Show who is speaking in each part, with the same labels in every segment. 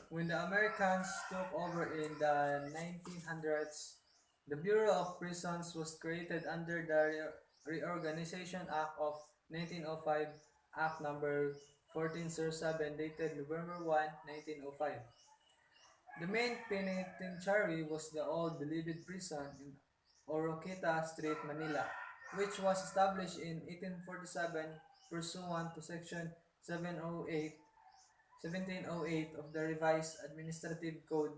Speaker 1: When the Americans took over in the 1900s, the Bureau of Prisons was created under the Reorganization Act of 1905, Act number 1407, dated November 1, 1905. The main penitentiary was the old Bilibid Prison in Oroqueta Street, Manila, which was established in 1847 pursuant to Section 708 1708 of the Revised Administrative Code.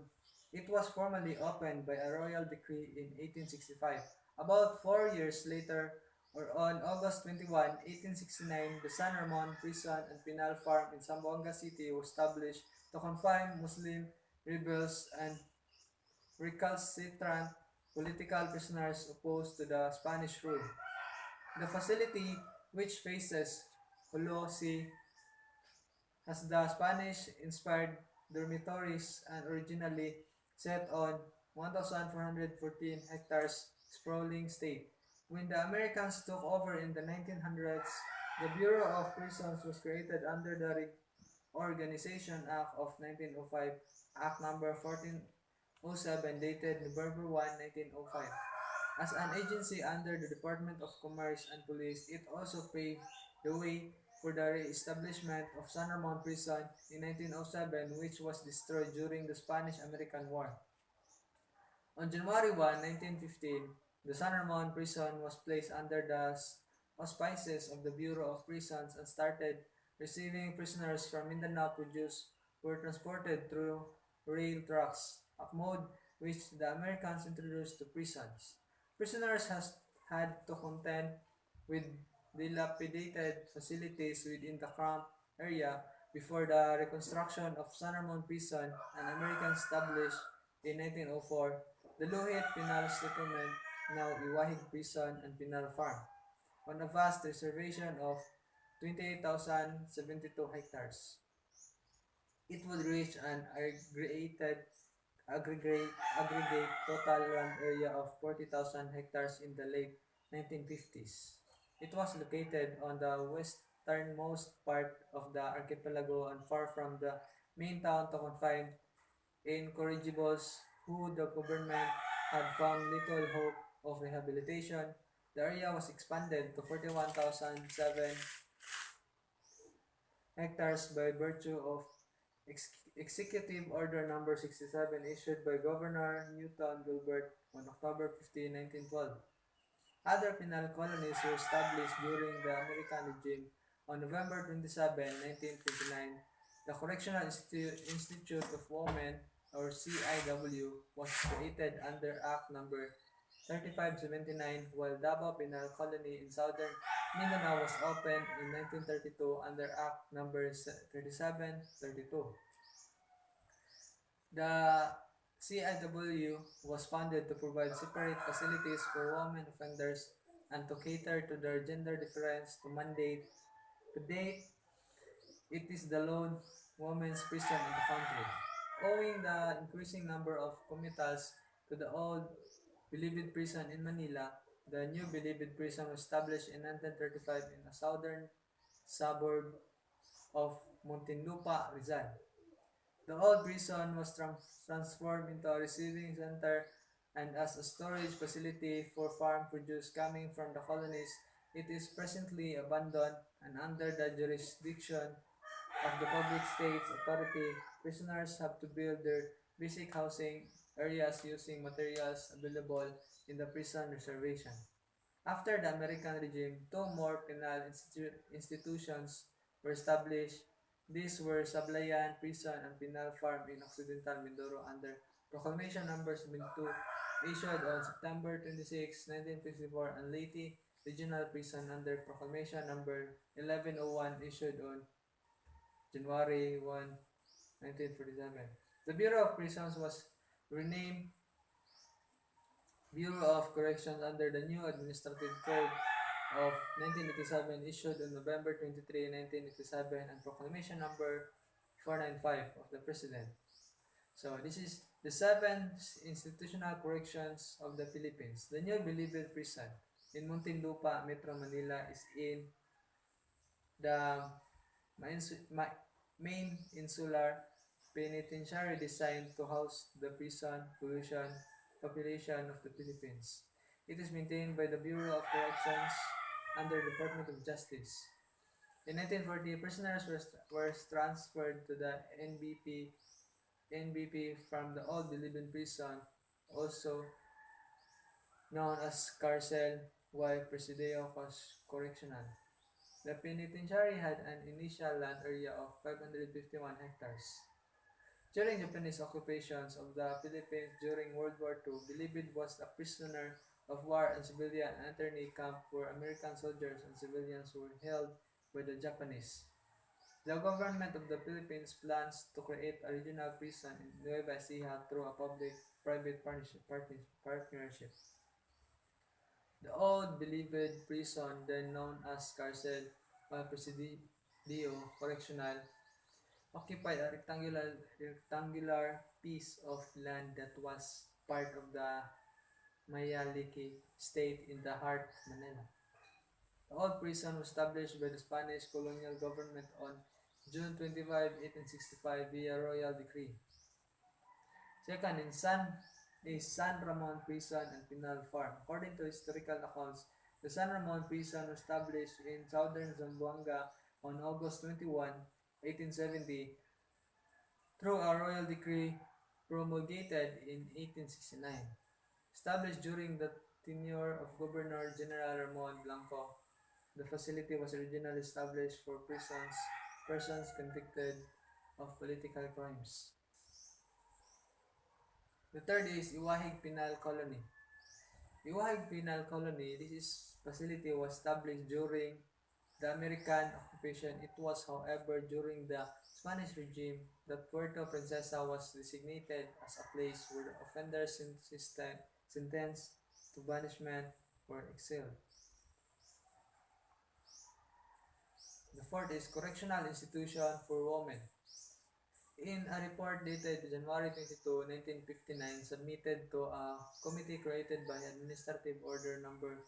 Speaker 1: It was formally opened by a royal decree in 1865. About 4 years later, or on August 21, 1869, the San Ramon Prison and Penal Farm in Zamboanga City was established to confine Muslim rebels and recalcitrant political prisoners opposed to the Spanish rule. The facility, which faces Holosi, has the Spanish-inspired dormitories and originally set on 1,414 hectares sprawling state. When the Americans took over in the 1900s, the Bureau of Prisons was created under the Organization Act of 1905, Act number 1407, dated November 1, 1905. As an agency under the Department of Commerce and Police, it also paved the way for the re-establishment of San Ramon Prison in 1907, which was destroyed during the Spanish-American War. On January 1, 1915, the San Ramon Prison was placed under the auspices of the Bureau of Prisons and started receiving prisoners from Mindanao. Produce were transported through rail trucks, a mode which the Americans introduced to prisons. Prisoners has had to contend with dilapidated facilities within the camp area before the reconstruction of San Ramon Prison, an American established in 1904, the Luhit Penal Settlement, now Iwahig Prison and Penal Farm, on a vast reservation of 28,072 hectares. It would reach an aggregate total land area of 40,000 hectares in the late 1950s. It was located on the westernmost part of the archipelago and far from the main town to confine incorrigibles who the government had found little hope of rehabilitation. The area was expanded to 41,007 hectares by virtue of Executive Order Number 67 issued by Governor Newton Gilbert on October 15, 1912. Other penal colonies were established during the American regime. On November 27, 1929, the Correctional Institute of Women, or CIW, was created under Act Number 3579, while Davao Penal Colony in southern Mindanao was opened in 1932 under Act Number 3732. The CIW was funded to provide separate facilities for women offenders and to cater to their gender difference to mandate. To date, it is the lone women's prison in the country. Owing the increasing number of commutals to the old Bilibid Prison in Manila, the new Bilibid Prison was established in 1935 in a southern suburb of Muntinlupa, Rizal. The old prison was transformed into a receiving center and as a storage facility for farm produce coming from the colonies. It is presently abandoned and under the jurisdiction of the Public States Authority. Prisoners have to build their basic housing areas using materials available in the prison reservation. After the American regime, two more penal institutions were established. These were Sablayan Prison and Penal Farm in Occidental Mindoro under Proclamation Number 72 issued on September 26, 1954 and Leyte Regional Prison under Proclamation Number 1101 issued on January 1, 1947. The Bureau of Prisons was renamed Bureau of Corrections under the new Administrative Code of 1987 issued on November 23, 1987 and Proclamation Number 495 of the President. So this is the seven institutional corrections of the Philippines. The new Bilibid Prison in Muntinlupa, Metro Manila is in the main insular penitentiary designed to house the prison population of the Philippines. It is maintained by the Bureau of Corrections under the Department of Justice. In 1940, prisoners were transferred to the NBP from the old Bilibid prison, also known as Carcel y Presidio Correccional. The penitentiary had an initial land area of 551 hectares. During Japanese occupations of the Philippines during World War II, Bilibid was a prisoner of war and civilian internee camp where American soldiers and civilians were held by the Japanese. The government of the Philippines plans to create a regional prison in Nueva Ecija through a public-private partnership. The old Bilibid prison, then known as Carcel by Presidio Correccional, occupied a rectangular piece of land that was part of the Mayaliki state in the heart of Manila. The old prison was established by the Spanish colonial government on June 25, 1865 via royal decree. Second, is San Ramon Prison and Penal Farm. According to historical accounts, the San Ramon Prison was established in southern Zamboanga on August 21, 1870 through a royal decree promulgated in 1869. Established during the tenure of Governor General Ramon Blanco, the facility was originally established for persons convicted of political crimes. The third is Iwahig Penal Colony. Iwahig Penal Colony, facility was established during the American occupation. It was, however, during the Spanish regime that Puerto Princesa was designated as a place where the offenders sentenced to banishment were exiled. The fourth is Correctional Institution for Women. In a report dated January 22, 1959, submitted to a committee created by Administrative Order Number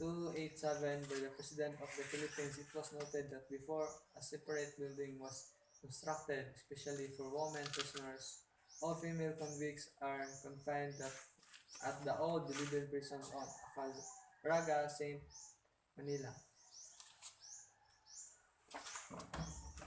Speaker 1: 287 by the President of the Philippines, it was noted that before a separate building was constructed, especially for women prisoners, all female convicts are confined at the old Bilibid prison on Acalraga, St. Manila.